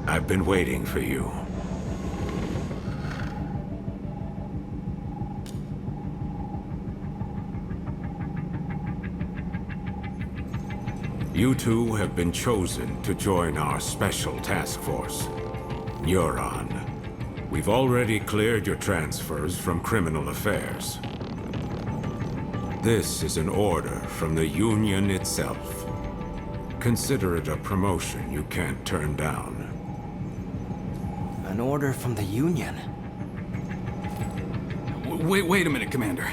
I've been waiting for you. You two have been chosen to join our special task force. Neuron. We've already cleared your transfers from criminal affairs. This is an order from the Union itself. Consider it a promotion you can't turn down. An order from the Union? Wait a minute, Commander.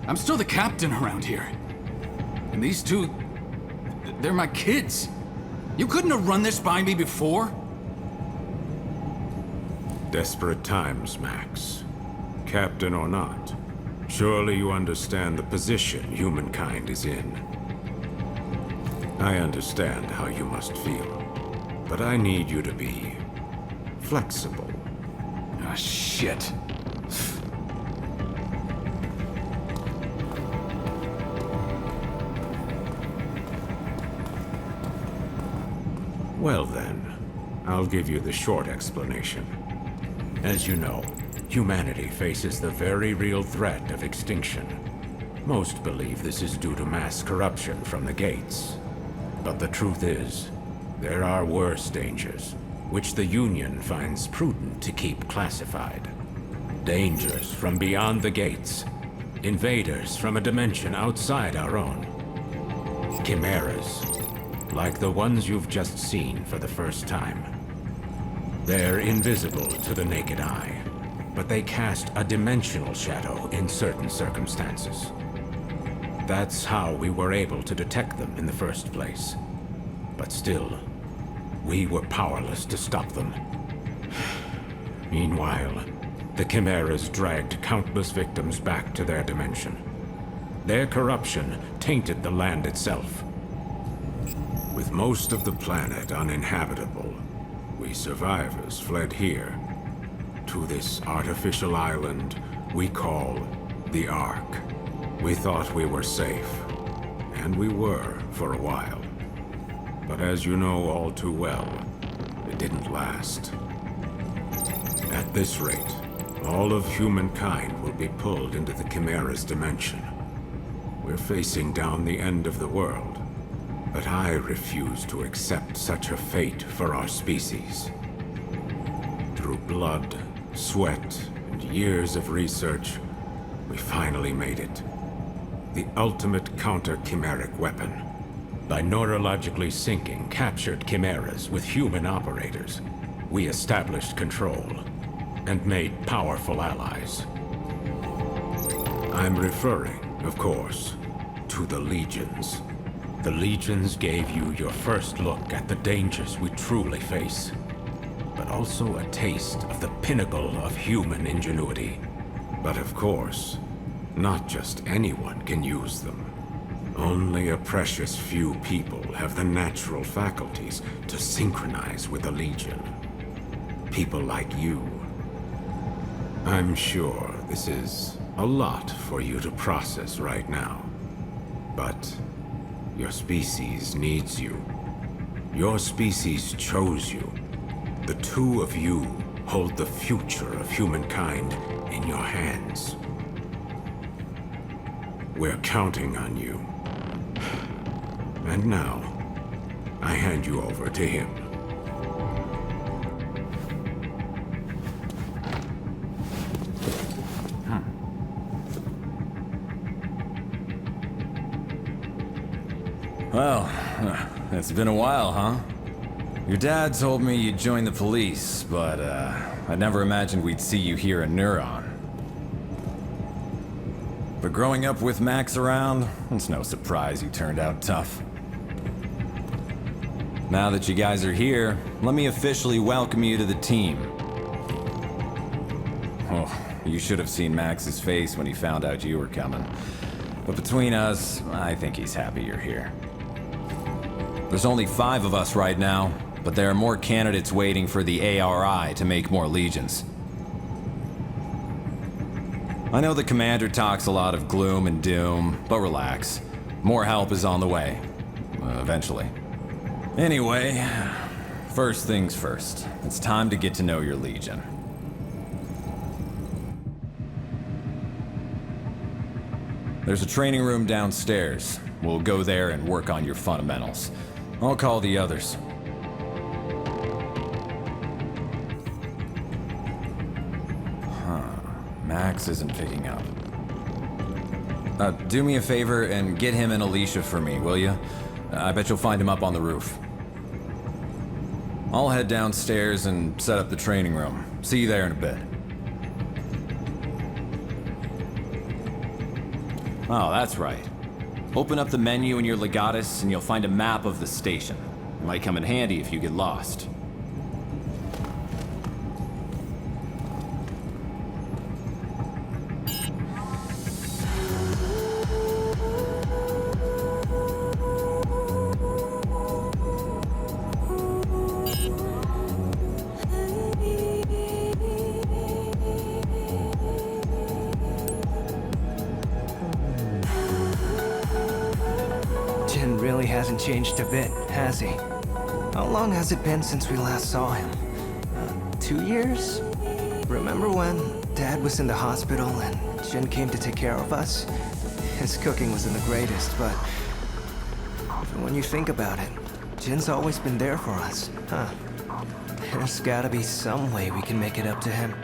I'm still the captain around here. And these two... they're my kids. You couldn't have run this by me before? Desperate times, Max. Captain or not, surely you understand the position humankind is in. I understand how you must feel, but I need you to be flexible. Ah, shit. Well then, I'll give you the short explanation. As you know, humanity faces the very real threat of extinction. Most believe this is due to mass corruption from the gates. But the truth is, there are worse dangers, which the Union finds prudent to keep classified. Dangers from beyond the gates. Invaders from a dimension outside our own. Chimeras, like the ones you've just seen for the first time. They're invisible to the naked eye, but they cast a dimensional shadow in certain circumstances. That's how we were able to detect them in the first place. But still, we were powerless to stop them. Meanwhile, the Chimeras dragged countless victims back to their dimension. Their corruption tainted the land itself. With most of the planet uninhabitable, we survivors fled here, to this artificial island we call the Ark. We thought we were safe, and we were for a while. But as you know all too well, it didn't last. At this rate, all of humankind will be pulled into the Chimera's dimension. We're facing down the end of the world. But I refuse to accept such a fate for our species. Through blood, sweat, and years of research, we finally made it. The ultimate counter-chimeric weapon. By neurologically syncing captured chimeras with human operators, we established control and made powerful allies. I'm referring, of course, to the Legions. The Legions gave you your first look at the dangers we truly face, but also a taste of the pinnacle of human ingenuity. But of course, not just anyone can use them. Only a precious few people have the natural faculties to synchronize with the Legion. People like you. I'm sure this is a lot for you to process right now, but your species needs you. Your species chose you. The two of you hold the future of humankind in your hands. We're counting on you. And now, I hand you over to him. Well, it's been a while, huh? Your dad told me you'd join the police, but I never imagined we'd see you here in Neuron. But growing up with Max around, it's no surprise you turned out tough. Now that you guys are here, let me officially welcome you to the team. Oh, you should have seen Max's face when he found out you were coming. But between us, I think he's happy you're here. There's only 5 of us right now, but there are more candidates waiting for the ARI to make more legions. I know the commander talks a lot of gloom and doom, but relax. More help is on the way. Eventually. Anyway, First things first, it's time to get to know your Legion. There's a training room downstairs. We'll go there and work on your fundamentals. I'll call the others. Max isn't picking up. Do me a favor and get him and Alicia for me, will you? I bet you'll find him up on the roof. I'll head downstairs and set up the training room. See you there in a bit. Oh, that's right. Open up the menu in your Legatus and you'll find a map of the station. It might come in handy if you get lost. Really hasn't changed a bit, has he? How long has it been since we last saw him? 2 years? Remember when Dad was in the hospital and Jin came to take care of us? His cooking wasn't the greatest, but when you think about it, Jin's always been there for us, huh? There's gotta be some way we can make it up to him.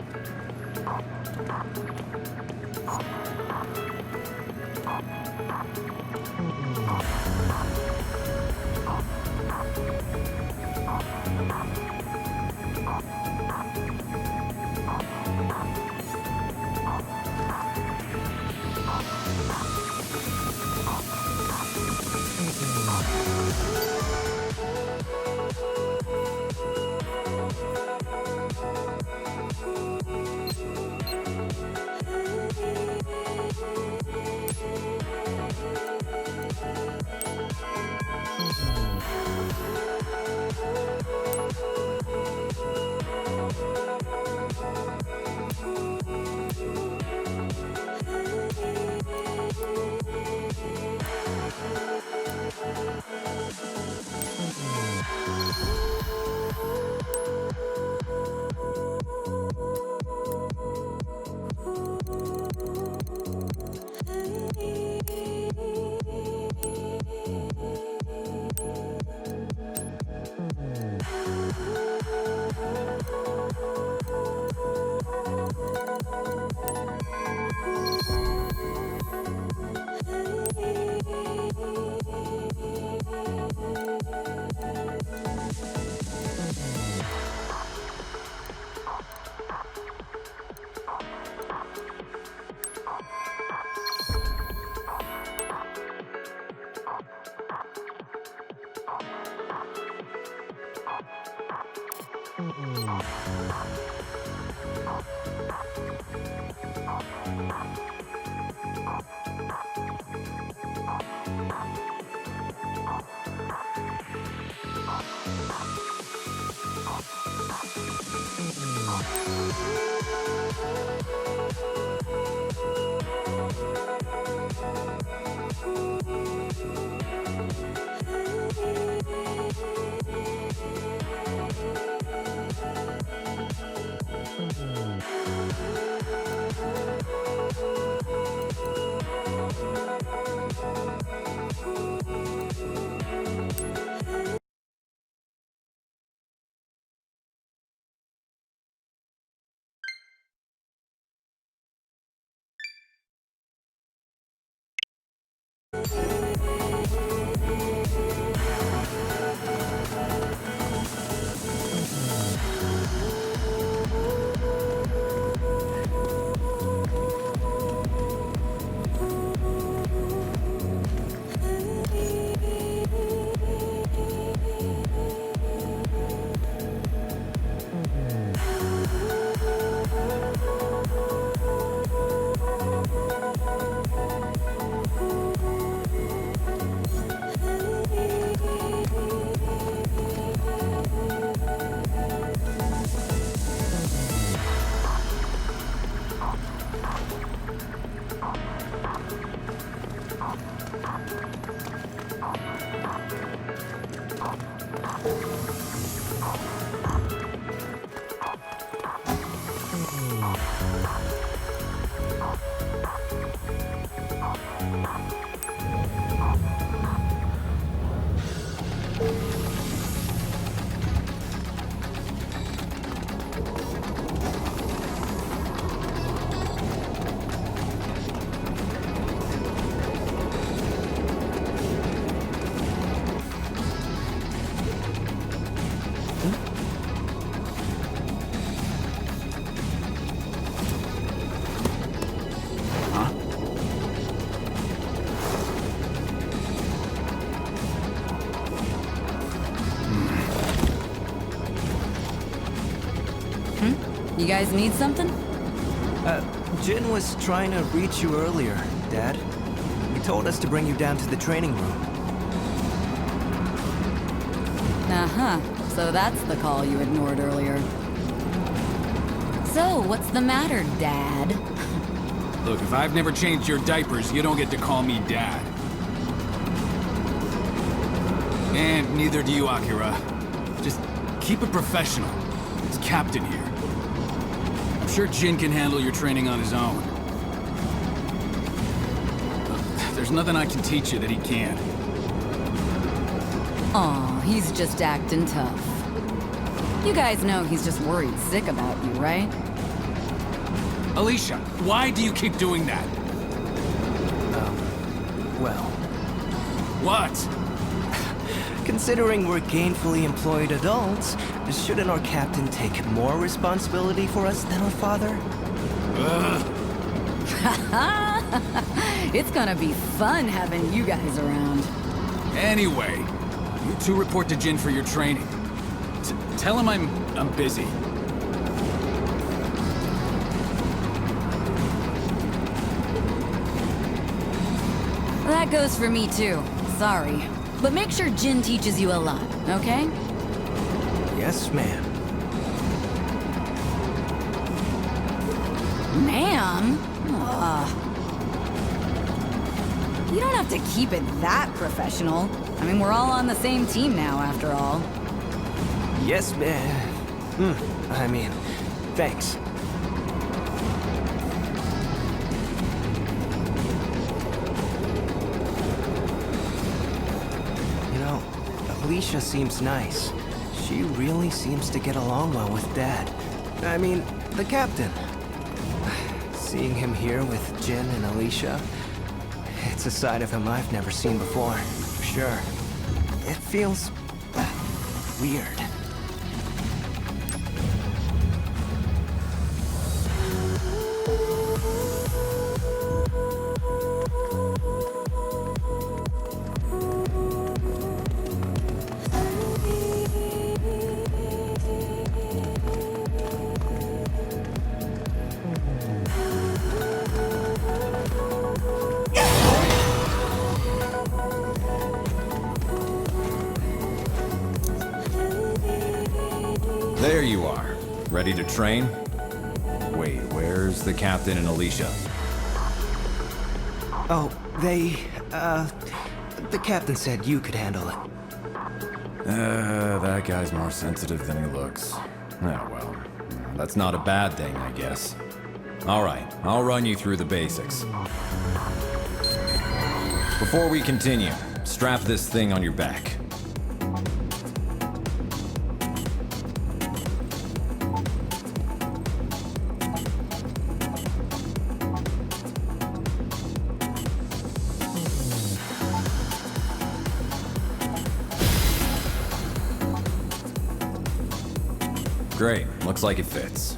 You guys need something? Jin was trying to reach you earlier, Dad. He told us to bring you down to the training room. Uh-huh. So that's the call you ignored earlier. So, what's the matter, Dad? Look, if I've never changed your diapers, you don't get to call me Dad. And neither do you, Akira. Just keep it professional. It's Captain here. I'm sure Jin can handle your training on his own. There's nothing I can teach you that he can't. Aw, he's just acting tough. You guys know he's just worried sick about you, right? Alicia, why do you keep doing that? Well, What? considering we're gainfully employed adults, shouldn't our captain take more responsibility for us than our father? It's gonna be fun having you guys around. Anyway, you two report to Jin for your training. Tell him I'm busy. That goes for me too. Sorry. But make sure Jin teaches you a lot, okay? Yes, ma'am. Ma'am? You don't have to keep it that professional. I mean, we're all on the same team now, after all. Yes, ma'am. I mean, thanks. You know, Alicia seems nice. She really seems to get along well with Dad. I mean, the captain. Seeing him here with Jin and Alicia, it's a side of him I've never seen before, for sure. It feels weird. There you are. Ready to train? Wait, where's the captain and Alicia? Oh, the captain said you could handle it. That guy's more sensitive than he looks. Oh, well. That's not a bad thing, I guess. Alright, I'll run you through the basics. Before we continue, strap this thing on your back. Great, looks like it fits.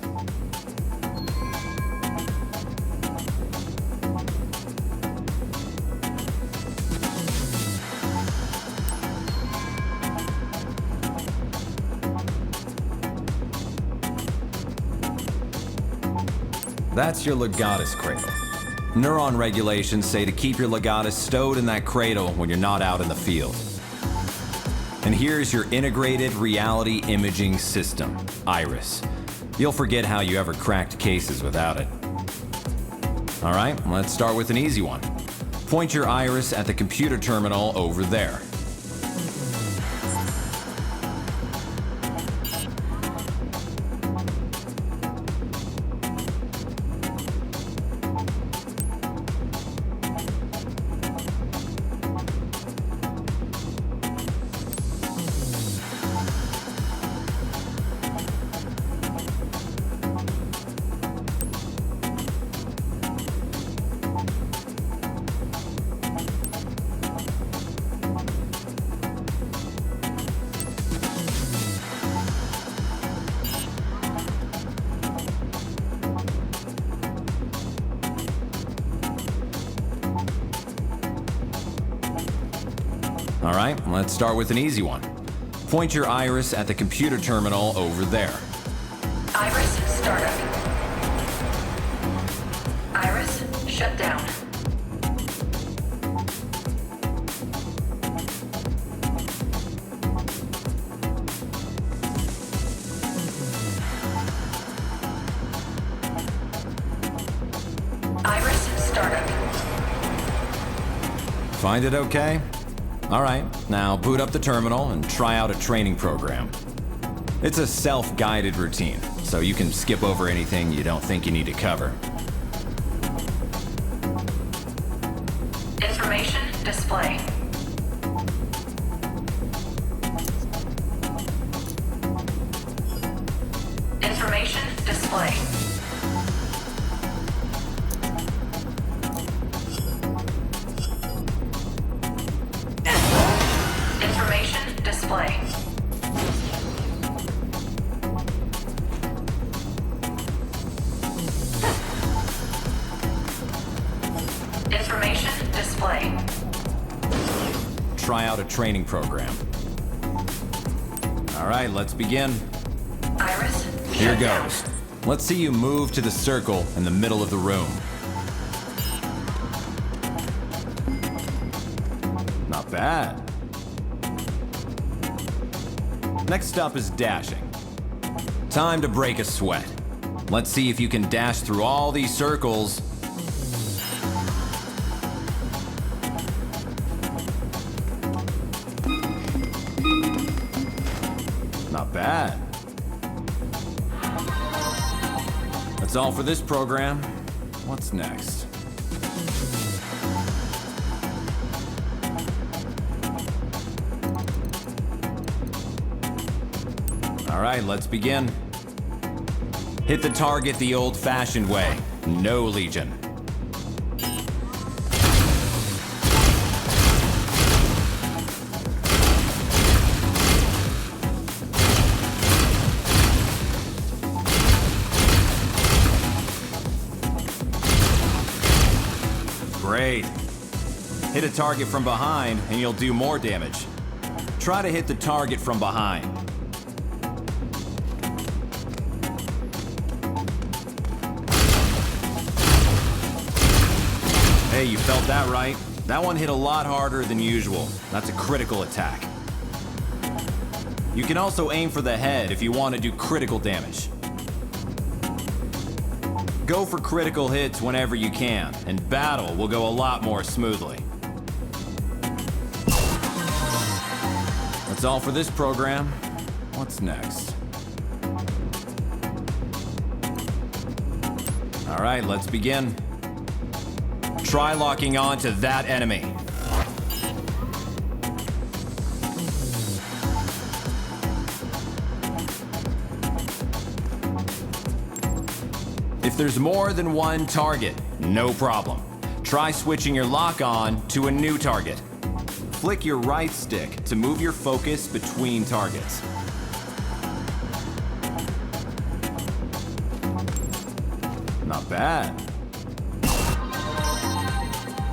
That's your legatus cradle. Neuron regulations say to keep your legatus stowed in that cradle when you're not out in the field. And here's your integrated reality imaging system, IRIS. You'll forget how you ever cracked cases without it. All right, let's start with an easy one. Point your IRIS at the computer terminal over there. All right, let's start with an easy one. Point your iris at the computer terminal over there. Iris startup. Iris shut down. Iris startup. Find it okay? All right, now boot up the terminal and try out a training program. It's a self-guided routine, so you can skip over anything you don't think you need to cover. Information display. Information display. Information display. Information display. Try out a training program. All right, let's begin. Iris Here shut down. goes. Let's see you move to the circle in the middle of the room. Not bad. Next up is dashing. Time to break a sweat. Let's see if you can dash through all these circles. Not bad. That's all for this program. What's next? All right, let's begin. Hit the target the old-fashioned way. No Legion. Great. Hit a target from behind and you'll do more damage. Try to hit the target from behind. Hey, you felt that right. That one hit a lot harder than usual. That's a critical attack. You can also aim for the head if you want to do critical damage. Go for critical hits whenever you can, and battle will go a lot more smoothly. That's all for this program. What's next? All right, let's begin. Try locking on to that enemy. If there's more than one target, no problem. Try switching your lock on to a new target. Flick your right stick to move your focus between targets. Not bad.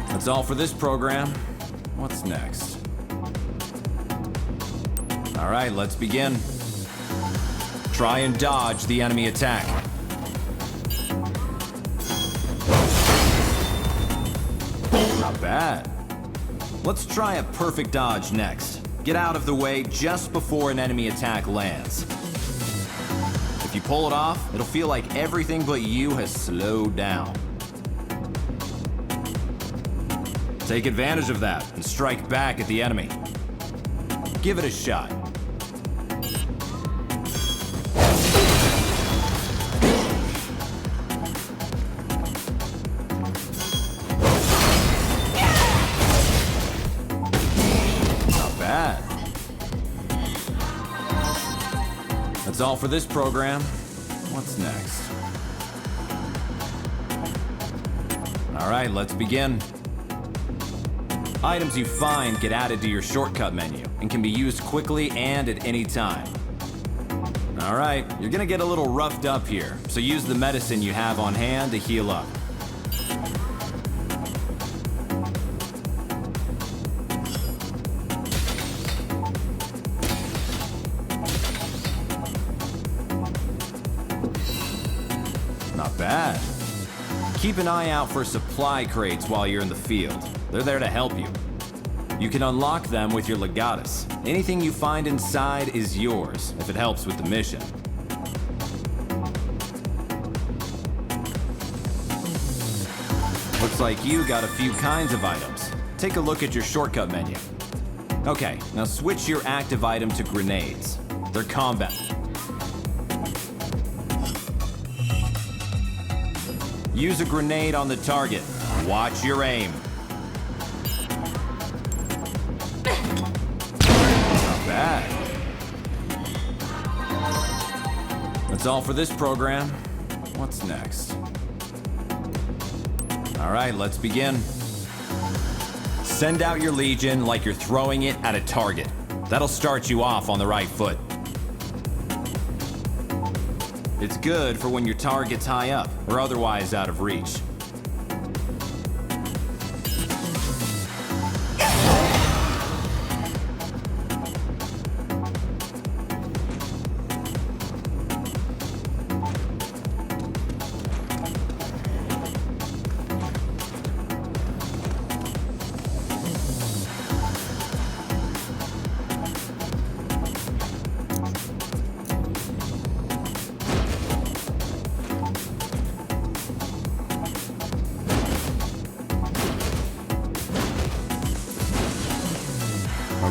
That's all for this program. What's next? All right, let's begin. Try and dodge the enemy attack. Not bad. Let's try a perfect dodge next. Get out of the way just before an enemy attack lands. If you pull it off, it'll feel like everything but you has slowed down. Take advantage of that and strike back at the enemy. Give it a shot. Not bad. That's all for this program. What's next? All right, let's begin. Items you find get added to your shortcut menu and can be used quickly and at any time. All right, you're gonna get a little roughed up here, so use the medicine you have on hand to heal up. bad. Keep an eye out for supply crates while you're in the field. They're there to help you. You can unlock them with your legatus. Anything you find inside is yours, if it helps with the mission. Looks like you got a few kinds of items. Take a look at your shortcut menu. Okay, now switch your active item to grenades. They're combat. Use a grenade on the target. Watch your aim. Not bad. That's all for this program. What's next? All right, let's begin. Send out your Legion like you're throwing it at a target. That'll start you off on the right foot. It's good for when your target's high up or otherwise out of reach.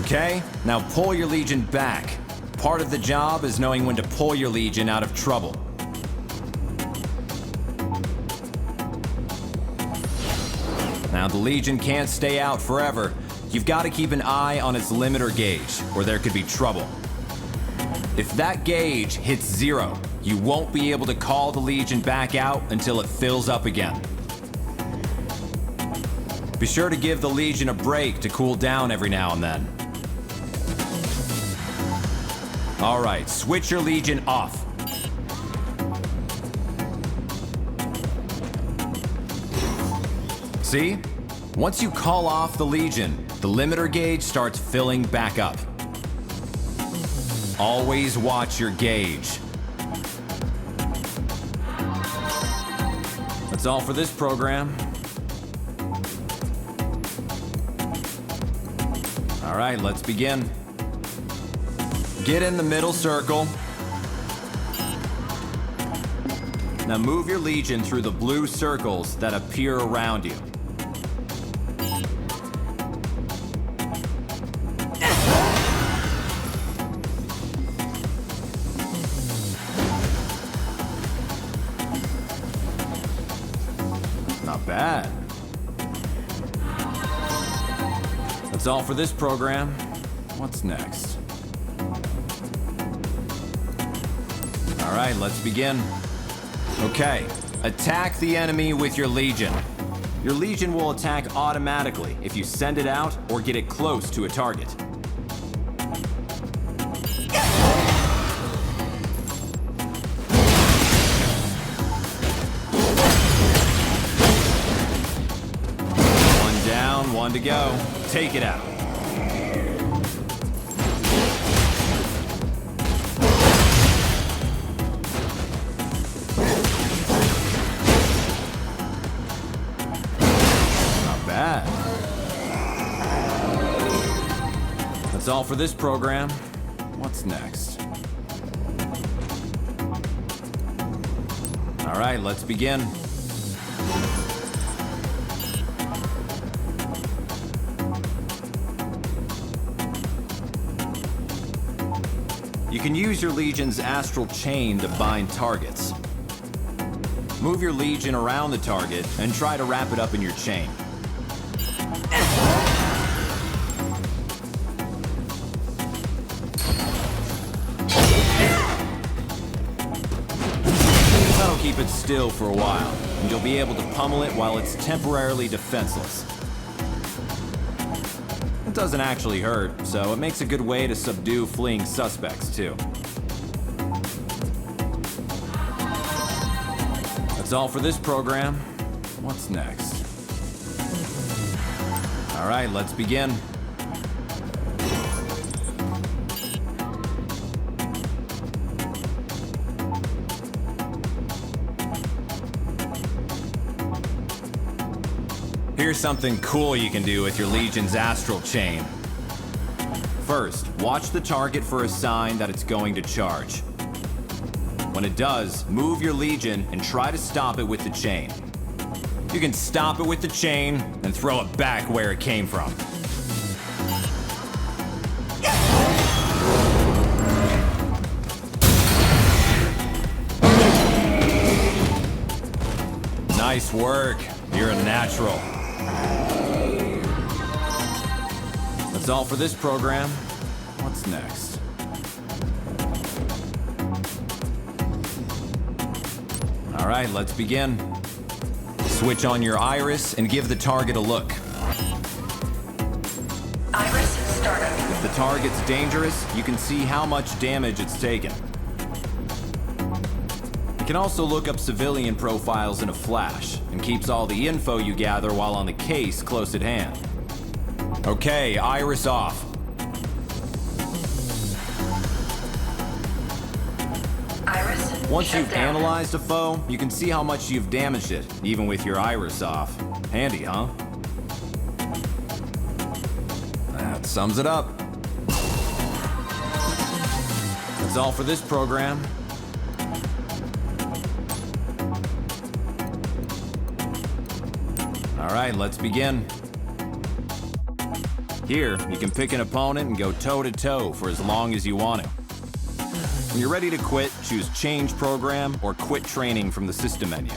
Okay, now pull your Legion back. Part of the job is knowing when to pull your Legion out of trouble. Now the Legion can't stay out forever. You've got to keep an eye on its limiter gauge, or there could be trouble. If that gauge hits 0, you won't be able to call the Legion back out until it fills up again. Be sure to give the Legion a break to cool down every now and then. All right, switch your Legion off. See? Once you call off the Legion, the limiter gauge starts filling back up. Always watch your gauge. That's all for this program. All right, let's begin. Get in the middle circle. Now move your Legion through the blue circles that appear around you. Not bad. That's all for this program. What's next? All right, let's begin. Okay, attack the enemy with your Legion. Your Legion will attack automatically if you send it out or get it close to a target. One down, one to go. Take it out. That's all for this program. What's next? All right, let's begin. You can use your Legion's astral chain to bind targets. Move your Legion around the target and try to wrap it up in your chain. Keep it still for a while, and you'll be able to pummel it while it's temporarily defenseless. It doesn't actually hurt, so it makes a good way to subdue fleeing suspects, too. That's all for this program. What's next? All right, let's begin. Here's something cool you can do with your Legion's astral chain. First, watch the target for a sign that it's going to charge. When it does, move your Legion and try to stop it with the chain. You can stop it with the chain and throw it back where it came from. Nice work. You're a natural. That's all for this program. What's next? All right, let's begin. Switch on your iris and give the target a look. Iris startup. If the target's dangerous, you can see how much damage it's taken. You can also look up civilian profiles in a flash, and keeps all the info you gather while on the case close at hand. Okay, iris off. Iris Once shut you've down. analyzed a foe, you can see how much you've damaged it, even with your iris off. Handy, huh? That sums it up. That's all for this program. All right, let's begin. Here, you can pick an opponent and go toe-to-toe for as long as you want to. When you're ready to quit, choose Change Program or Quit Training from the system menu.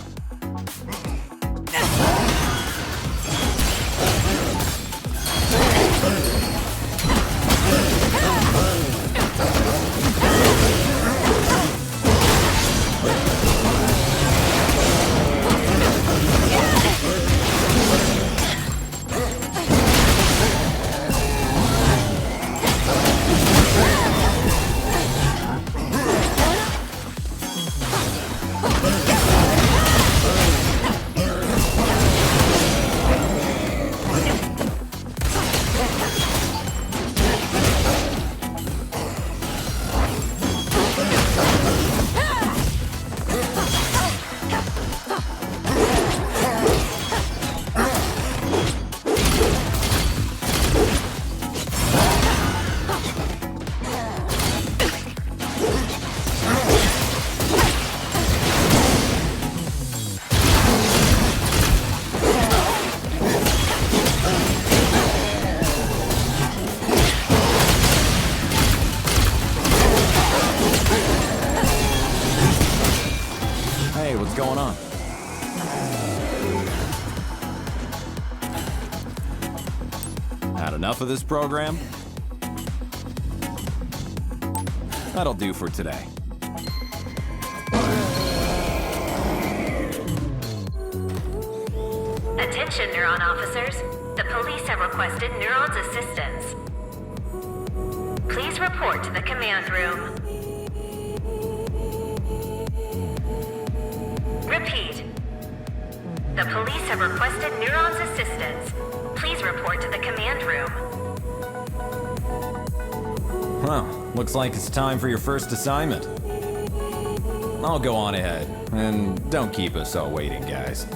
Going on? Had enough of this program? That'll do for today. Attention, Neuron officers. The police have requested Neuron's assistance. Please report to the command room. Repeat. The police have requested Neuron's assistance. Please report to the command room. Well, looks like it's time for your first assignment. I'll go on ahead, and don't keep us all waiting, guys.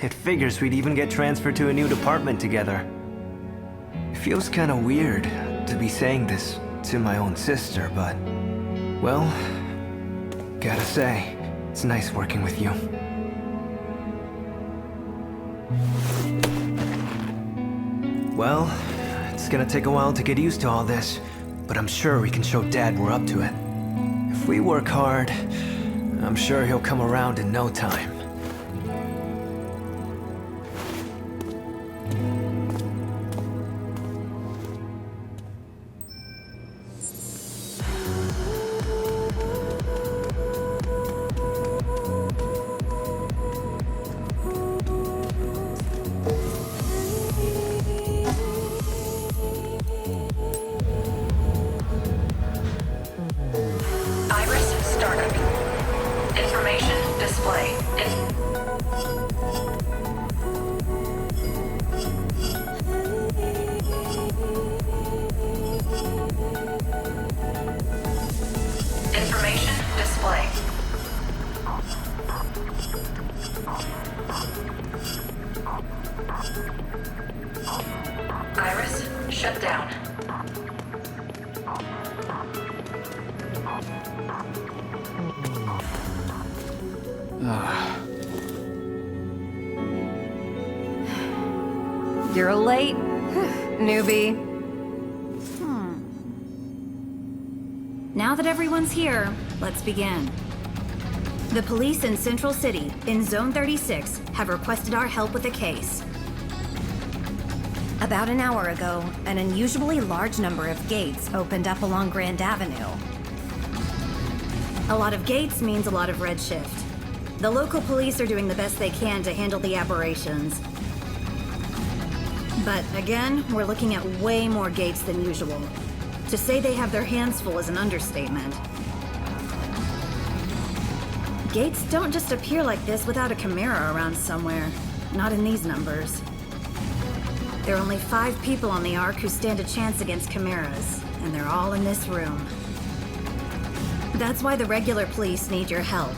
It figures we'd even get transferred to a new department together. It feels kind of weird to be saying this to my own sister, but... well, gotta say, it's nice working with you. Well, it's gonna take a while to get used to all this, but I'm sure we can show Dad we're up to it. If we work hard, I'm sure he'll come around in no time. Iris startup. Information display. Iris, shut down. You're late, newbie. Now that everyone's here, let's begin. The police in Central City, in Zone 36, have requested our help with a case. About an hour ago, an unusually large number of gates opened up along Grand Avenue. A lot of gates means a lot of redshift. The local police are doing the best they can to handle the aberrations. But again, we're looking at way more gates than usual. To say they have their hands full is an understatement. Gates don't just appear like this without a Chimera around somewhere. Not in these numbers. There are only 5 people on the Ark who stand a chance against Chimeras, and they're all in this room. That's why the regular police need your help.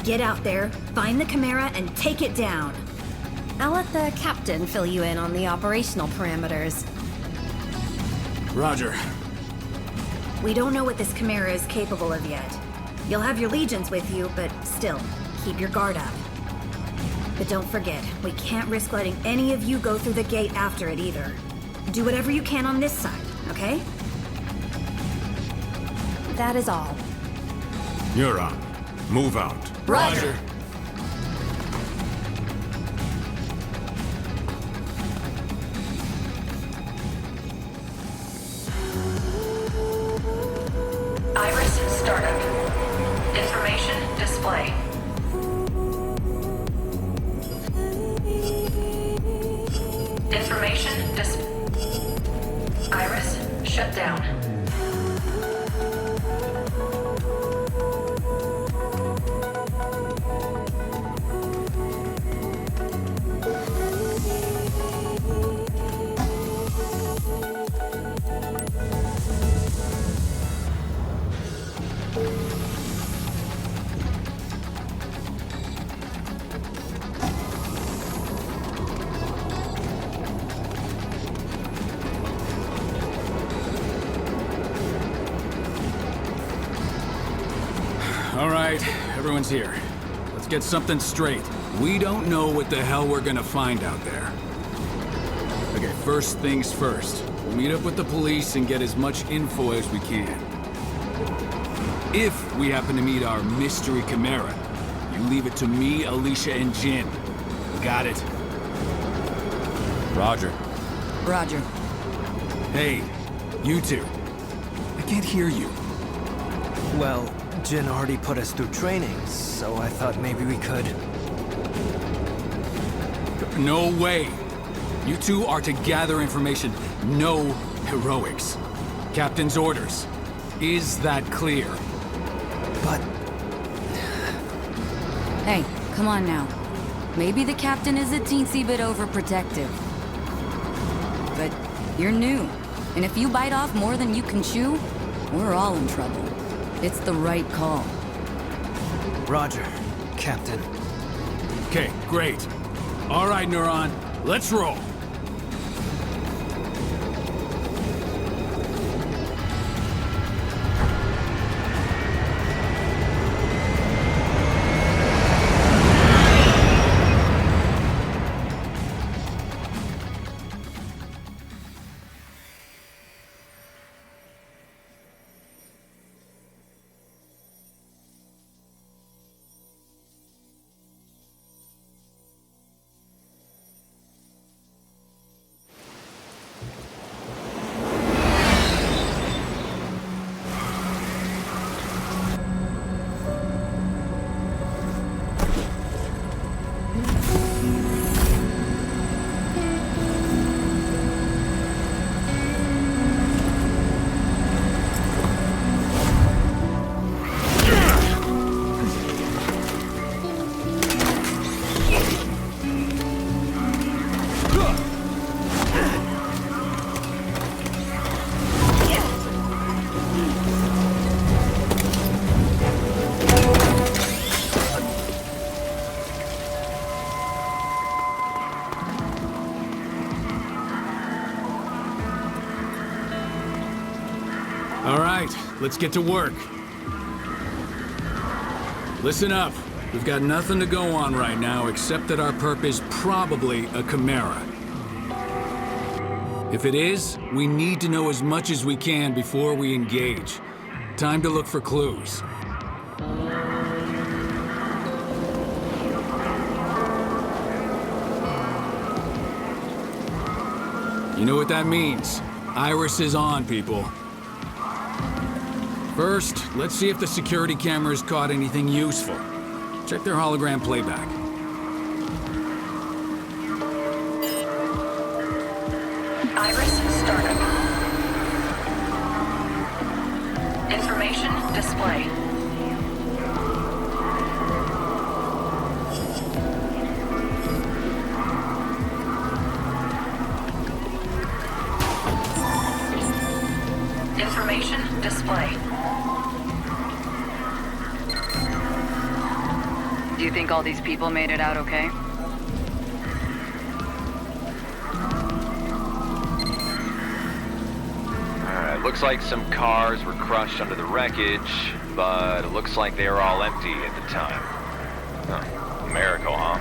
Get out there, find the Chimera, and take it down. I'll let the captain fill you in on the operational parameters. Roger. We don't know what this Chimera is capable of yet. You'll have your legions with you, but still, keep your guard up. But don't forget, we can't risk letting any of you go through the gate after it either. Do whatever you can on this side, okay? That is all. You're on. Move out. Roger. Iris, startup. Information display. Information Iris, shut down. All right, everyone's here. Let's get something straight. We don't know what the hell we're gonna find out there. Okay, first things first. We'll meet up with the police and get as much info as we can. If we happen to meet our mystery Chimera, you leave it to me, Alicia, and Jin. Got it? Roger. Roger. Hey, you two. I can't hear you. Well, Jin already put us through training, so I thought maybe we could. No way. You two are to gather information. No heroics. Captain's orders. Is that clear? But Hey, come on now. Maybe the captain is a teensy bit overprotective. But you're new, and if you bite off more than you can chew, we're all in trouble. It's the right call. Roger, Captain. Okay, great. All right, Neuron, let's roll. right, let's get to work. Listen up. We've got nothing to go on right now except that our perp is probably a Chimera. If it is, we need to know as much as we can before we engage. Time to look for clues. You know what that means. Iris is on, people. First, let's see if the security cameras caught anything useful. Check their hologram playback. Iris startup. Information display. Information display. Do you think all these people made it out okay? Alright, looks like some cars were crushed under the wreckage, but it looks like they were all empty at the time. Huh. A miracle, huh?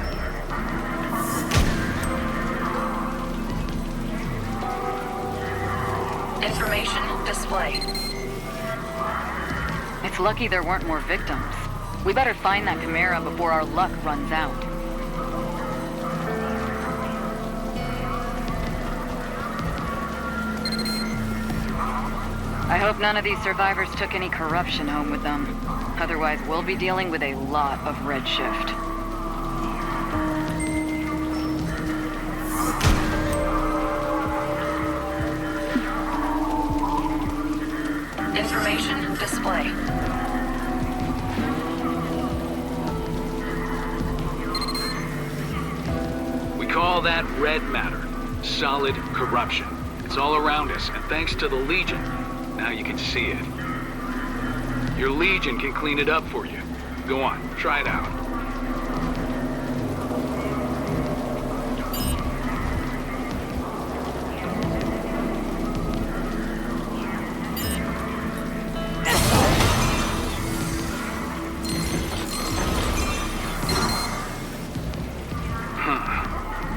Information display. It's lucky there weren't more victims. We better find that Chimera before our luck runs out. I hope none of these survivors took any corruption home with them. Otherwise, we'll be dealing with a lot of redshift. Information display. We call that red matter. Solid corruption. It's all around us, and thanks to the Legion, now you can see it. Your Legion can clean it up for you. Go on, try it out.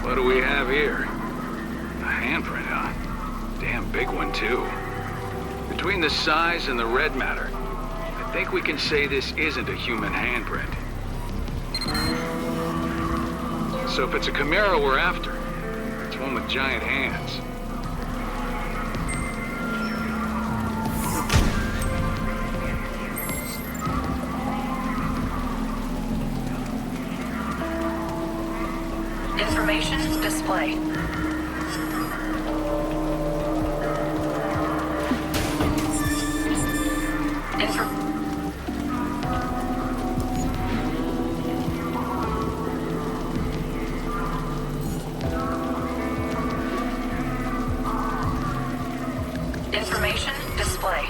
What do we have here? A handprint, huh? Damn big one, too. Between the size and the red matter, I think we can say this isn't a human handprint. So if it's a Chimera we're after, it's one with giant hands. Information display. Information display.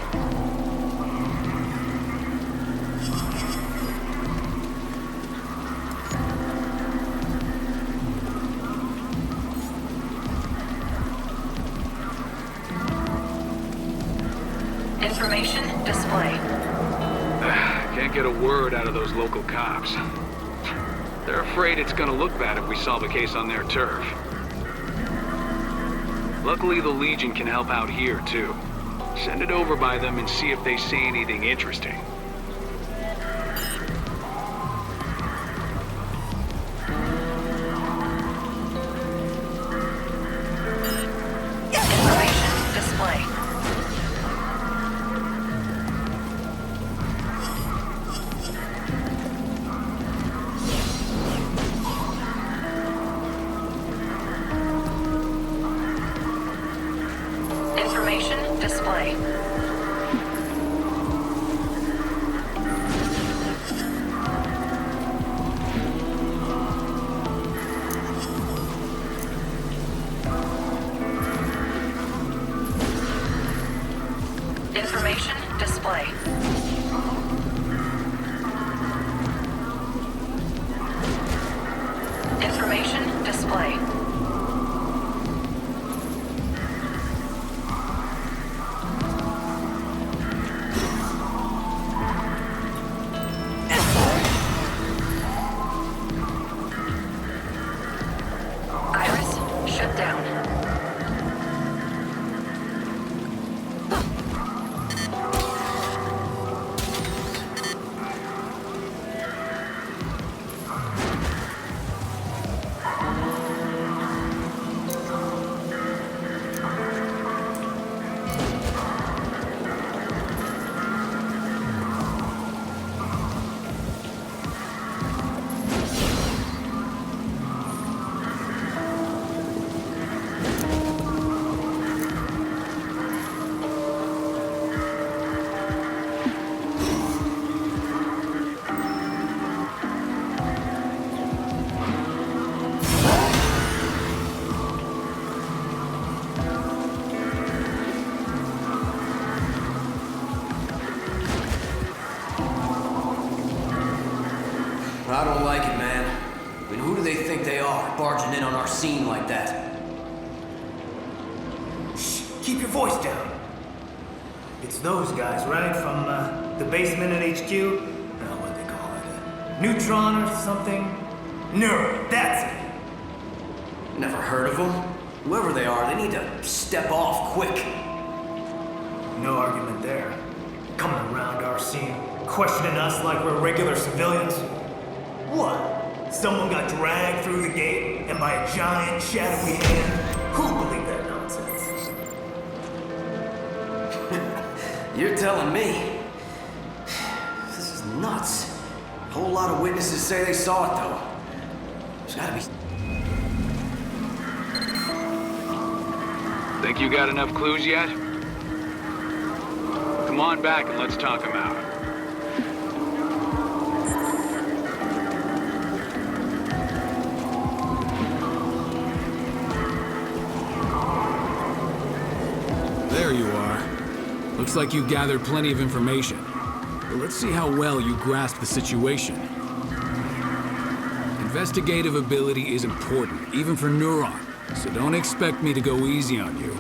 Information display. Can't get a word out of those local cops. They're afraid it's gonna look bad if we solve a case on their turf. Luckily, the Legion can help out here, too. Send it over by them and see if they see anything interesting. Information display. Information display. Information display. Information display. I don't like it, man. I mean, who do they think they are, barging in on our scene like that? Shh, keep your voice down. It's those guys, right? From the basement at HQ? Oh, what they call it? Neutron or something? Neuron, that's it. Never heard of them? Whoever they are, they need to step off quick. No argument there. Coming around our scene, questioning us like we're regular civilians. What? Someone got dragged through the gate and by a giant shadowy hand? Who'd believe that nonsense? You're telling me. This is nuts. A whole lot of witnesses say they saw it, though. There's gotta be... Think you got enough clues yet? Come on back and let's talk them out. There you are. Looks like you gathered plenty of information. But let's see how well you grasp the situation. Investigative ability is important, even for Neuron, so don't expect me to go easy on you.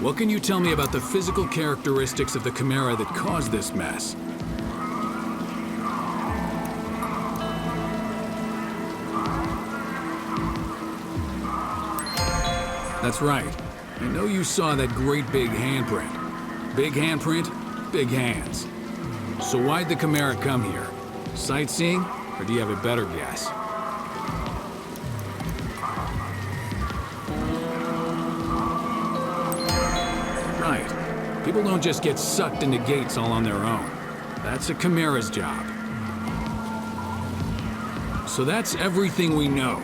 What can you tell me about the physical characteristics of the Chimera that caused this mess? That's right. I know you saw that great big handprint. Big handprint, big hands. So why'd the Chimera come here? Sightseeing? Or do you have a better guess? Right. People don't just get sucked into gates all on their own. That's a Chimera's job. So that's everything we know.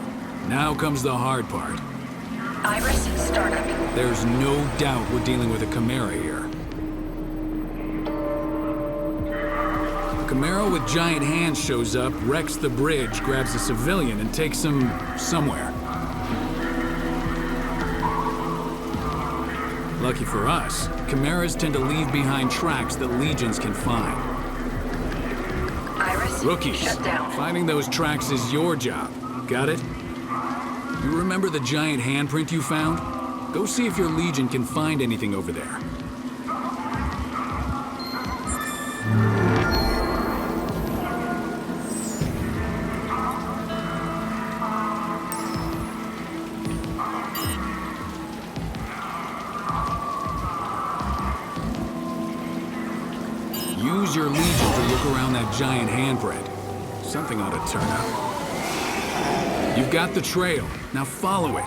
Now comes the hard part. Iris startup. There's no doubt we're dealing with a Chimera here. A Chimera with giant hands shows up, wrecks the bridge, grabs a civilian, and takes him somewhere. Lucky for us, Chimeras tend to leave behind tracks that legions can find. Iris, Rookies, shut down. finding those tracks is your job. Got it? You remember the giant handprint you found? Go see if your legion can find anything over there. Use your legion to look around that giant handprint. Something ought to turn up. You've got the trail. Now follow it.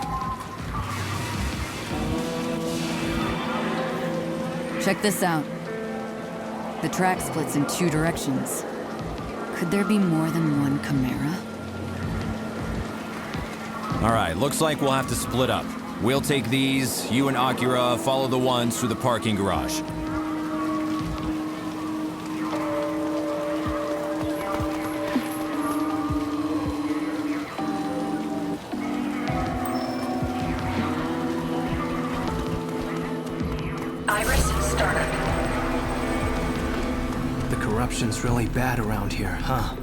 Check this out. The track splits in 2 directions. Could there be more than one Chimera? All right, looks like we'll have to split up. We'll take these, you and Akira follow the ones through the parking garage. Iris startup. The corruption's really bad around here, huh?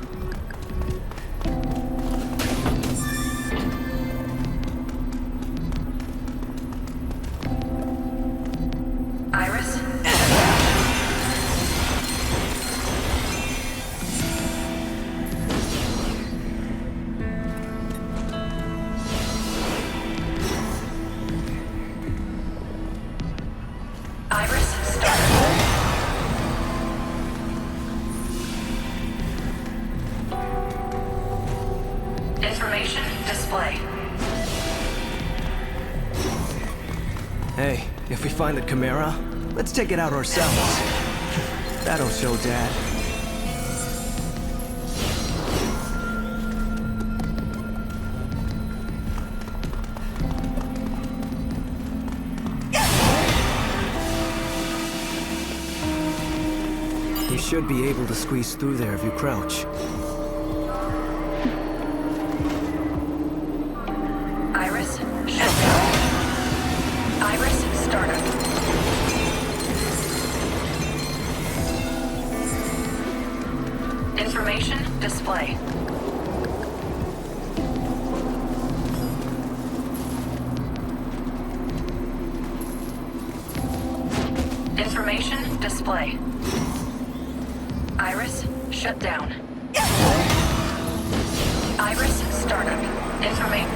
Iris. Iris startup. Information display. Hey, if we find the Chimera, let's take it out ourselves. That'll show Dad. You should be able to squeeze through there if you crouch. Iris shut down. Iris startup. Information display. display. Iris, shut down. Iris, startup. Information.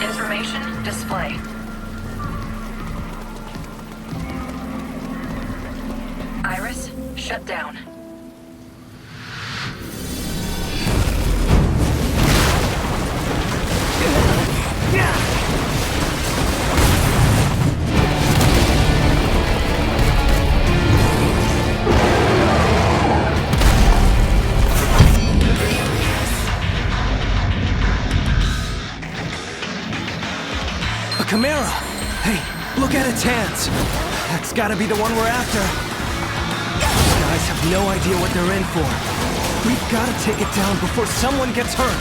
Information display. Iris, shut down. Chimera! Hey, look at its hands! That's gotta be the one we're after. These guys have no idea what they're in for. We've gotta take it down before someone gets hurt.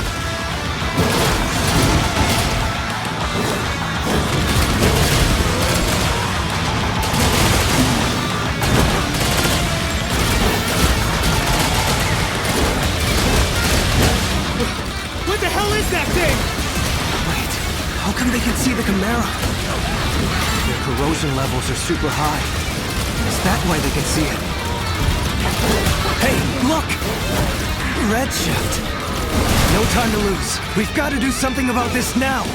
What the hell is that thing? How come they can see the Chimera? Their corrosion levels are super high. Is that why they can see it? Hey, look! Redshift! No time to lose. We've got to do something about this now!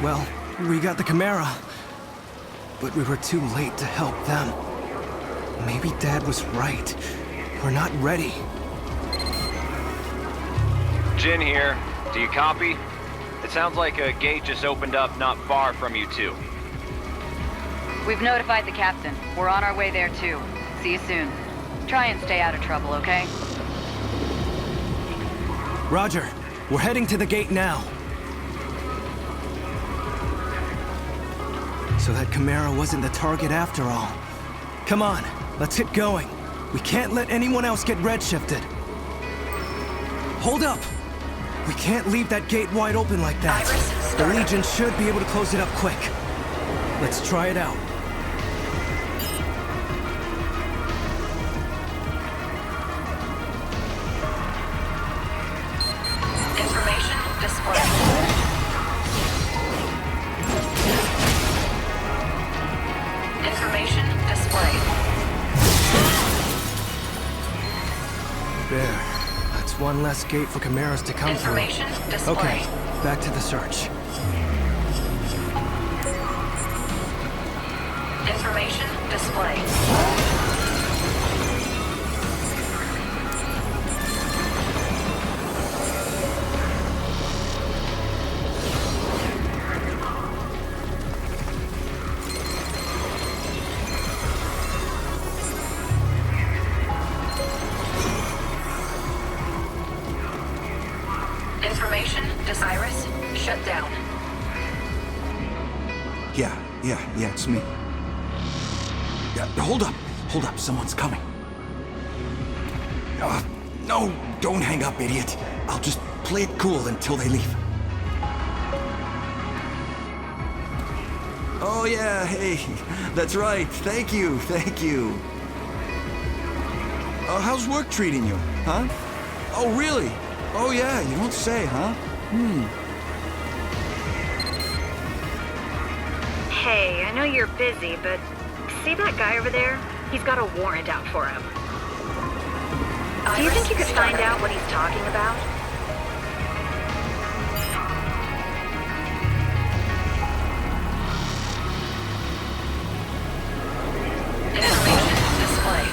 Well, we got the Chimera, but we were too late to help them. Maybe Dad was right. We're not ready. Jin here. Do you copy? It sounds like a gate just opened up not far from you two. We've notified the captain. We're on our way there too. See you soon. Try and stay out of trouble, okay? Roger. We're heading to the gate now. So that Chimera wasn't the target after all. Come on, let's get going. We can't let anyone else get redshifted. Hold up! We can't leave that gate wide open like that. The Legion should be able to close it up quick. Let's try it out. Information Information display. There. That's one less gate for Chimeras to come through. Information display. Okay, back to the search. Information display. Information Iris shut down. Yeah, it's me. Yeah, hold up, someone's coming. No, don't hang up, idiot. I'll just play it cool until they leave. Oh yeah, hey, that's right, thank you. How's work treating you, huh? Oh really? Oh yeah, you don't say, huh? Hey, I know you're busy, but see that guy over there? He's got a warrant out for him. Do you think you could find out what he's talking about? Information display.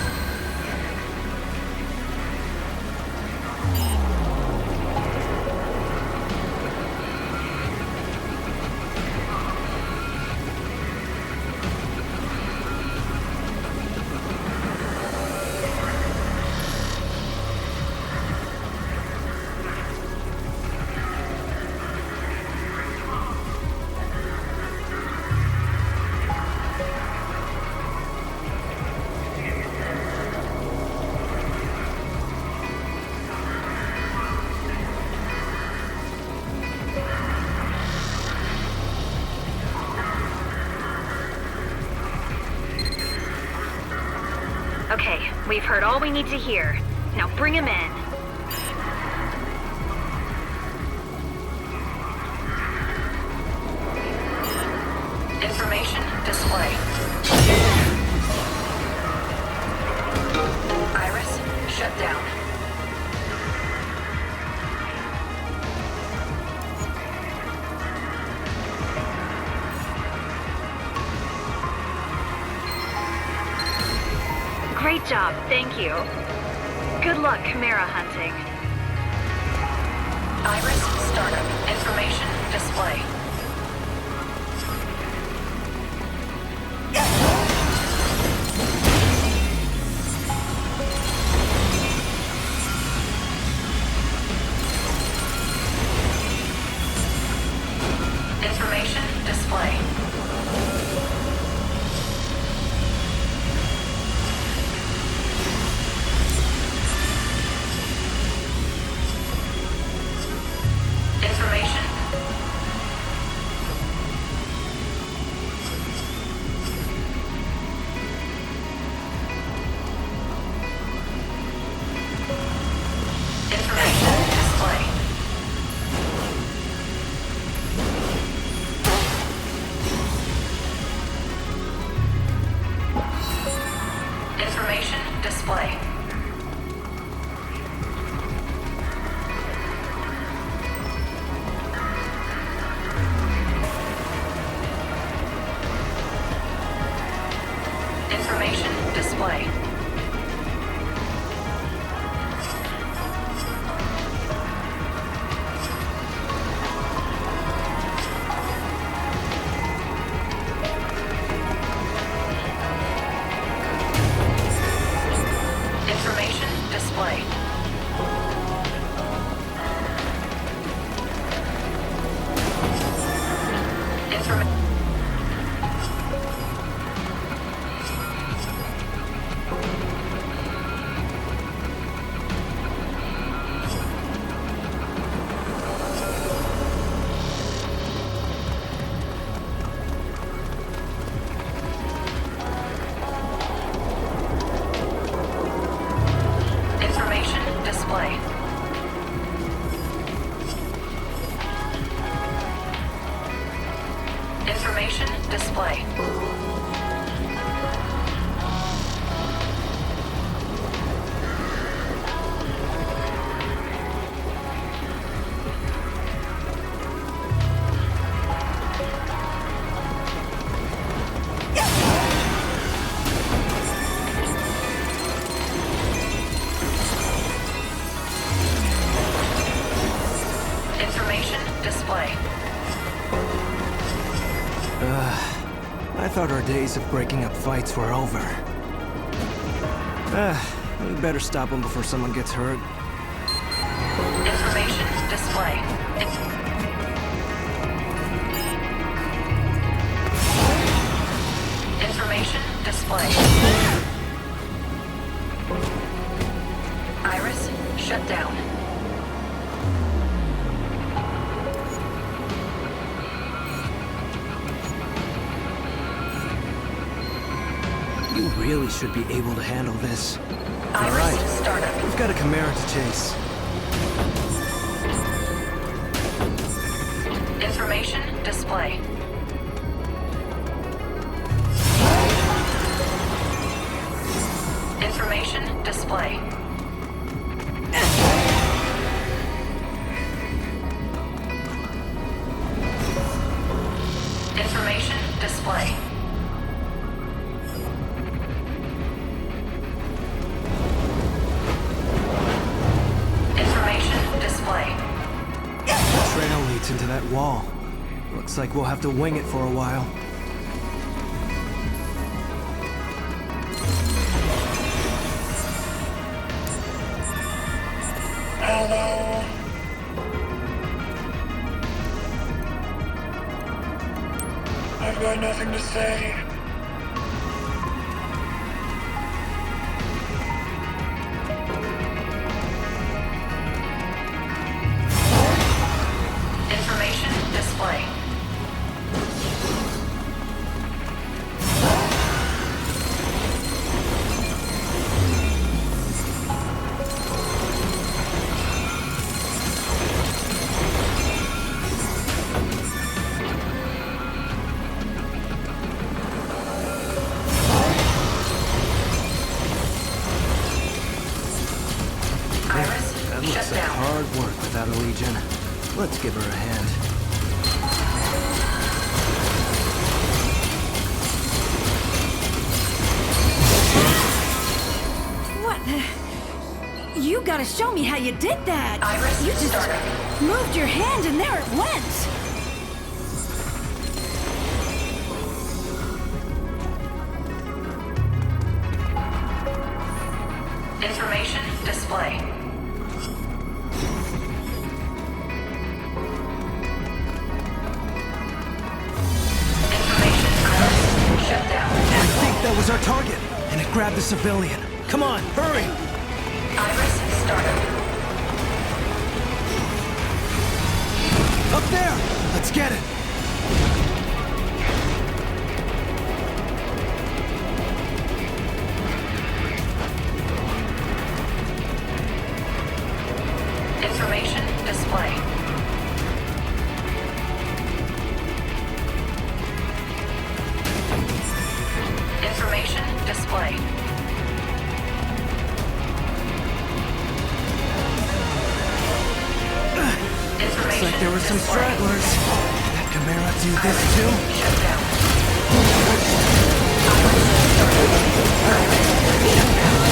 Okay, we've heard all we need to hear. Now bring him in. Information display. Iris shut down. Great job, thank you. Good luck Chimera hunting. Iris startup. Information display. Information display. Information. Information display. Information display. Information display. Information display. Information. thought our days of breaking up fights were over. We better stop him before someone gets hurt. Information display. Information display. Iris shut down. You really should be able to handle this. Iris Alright, startup. we've got a Chimera to chase. Information display. Information display. Information display. Information display. The trail leads into that wall. Looks like we'll have to wing it for a while. Hello. I've got nothing to say. Information display. Iris That shut looks like down. hard work without a Legion. Let's give her a hand. What? You gotta show me how you did that. Iris You just startup. moved your hand and there it went. Information display. Information Iris shut down. I think that was our target, and it grabbed the civilian. Come on, hurry! Iris startup. Up there! Let's get it! Information display. Information display. Looks like there were some display. stragglers. Did that Chimera do this too? Shut down. Iris shut down.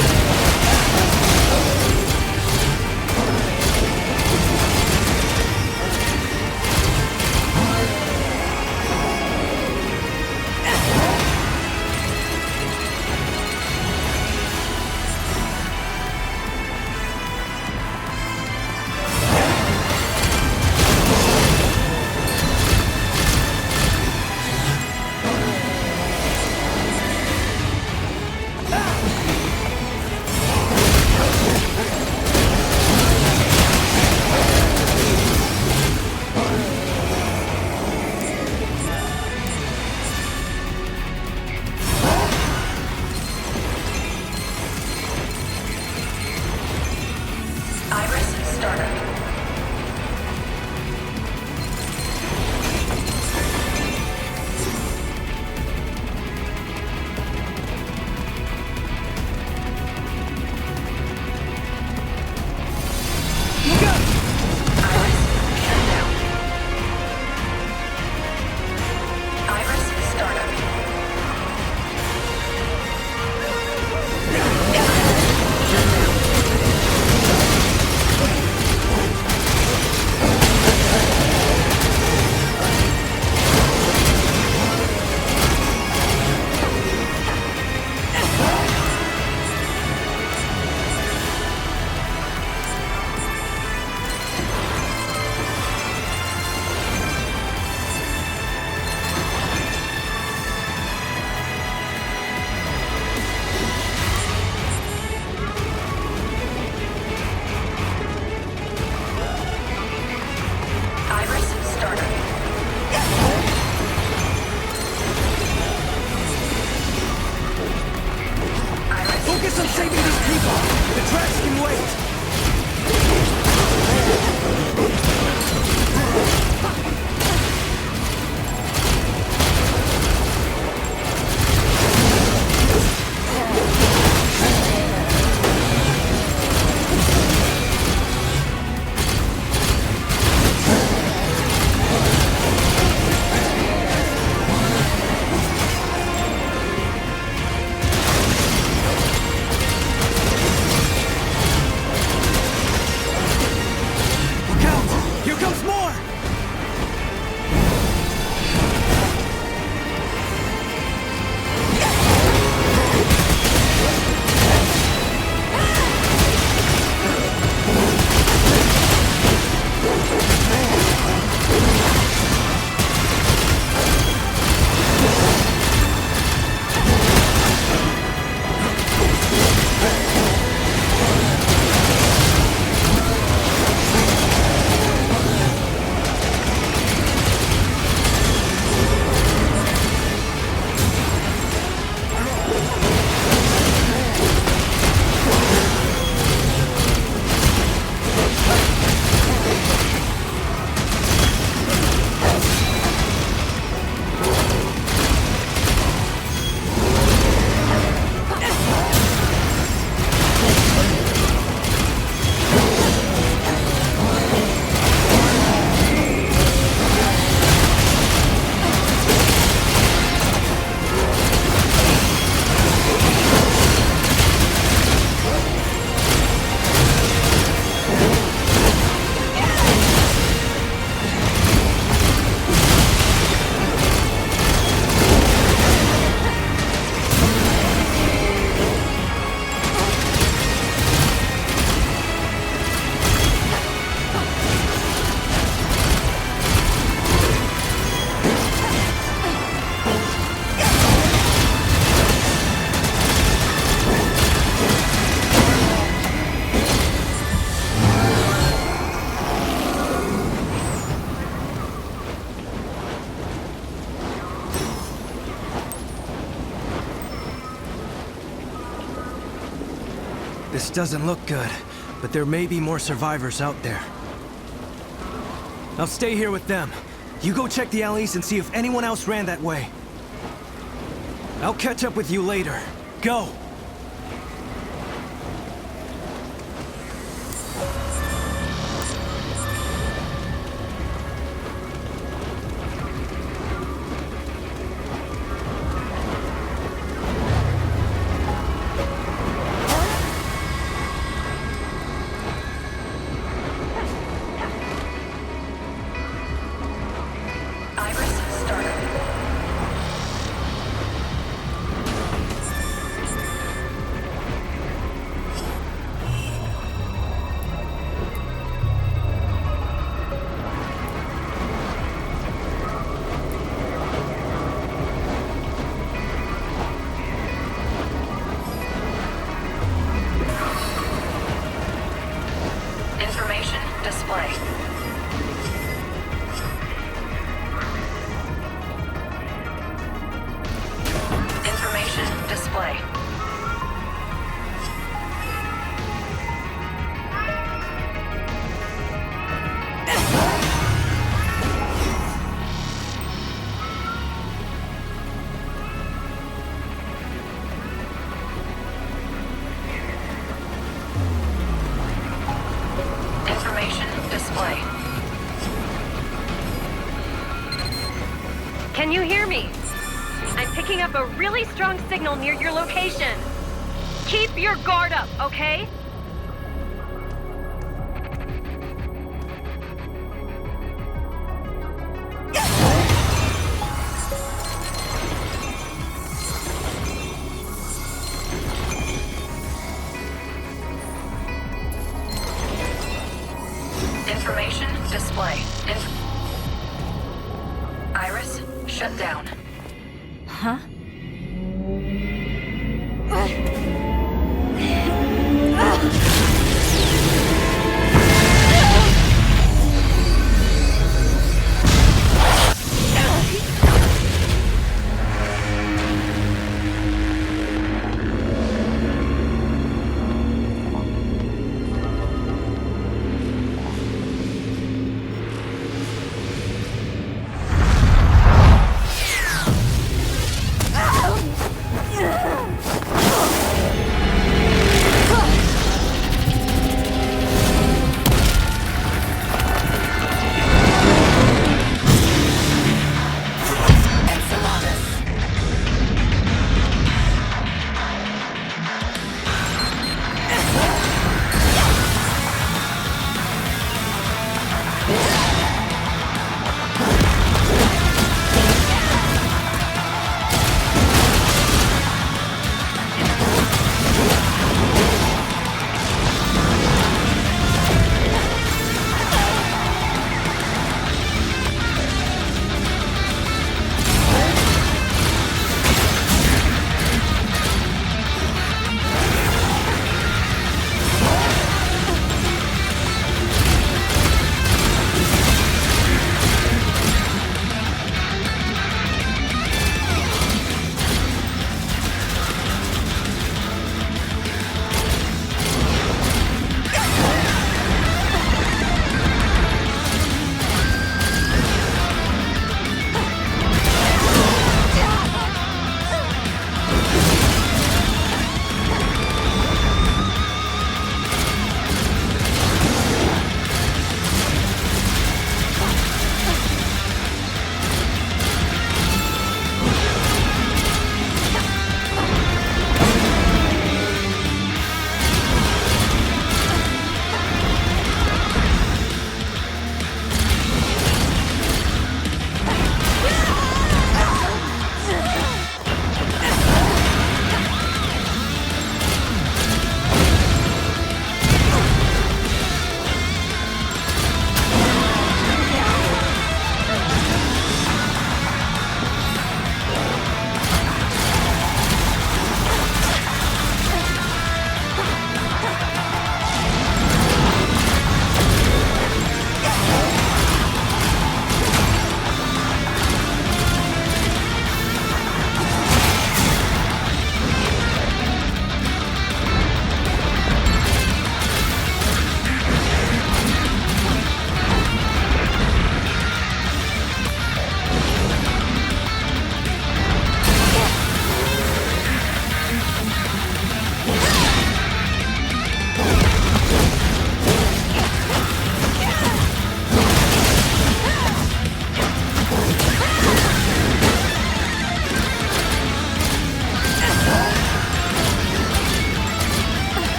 Focus on saving these people! The tracks can wait! This doesn't look good, but there may be more survivors out there. I'll stay here with them. You go check the alleys and see if anyone else ran that way. I'll catch up with you later. Go! Can you hear me? I'm picking up a really strong signal near your location. Keep your guard up, okay? Information display. Iris, shut down.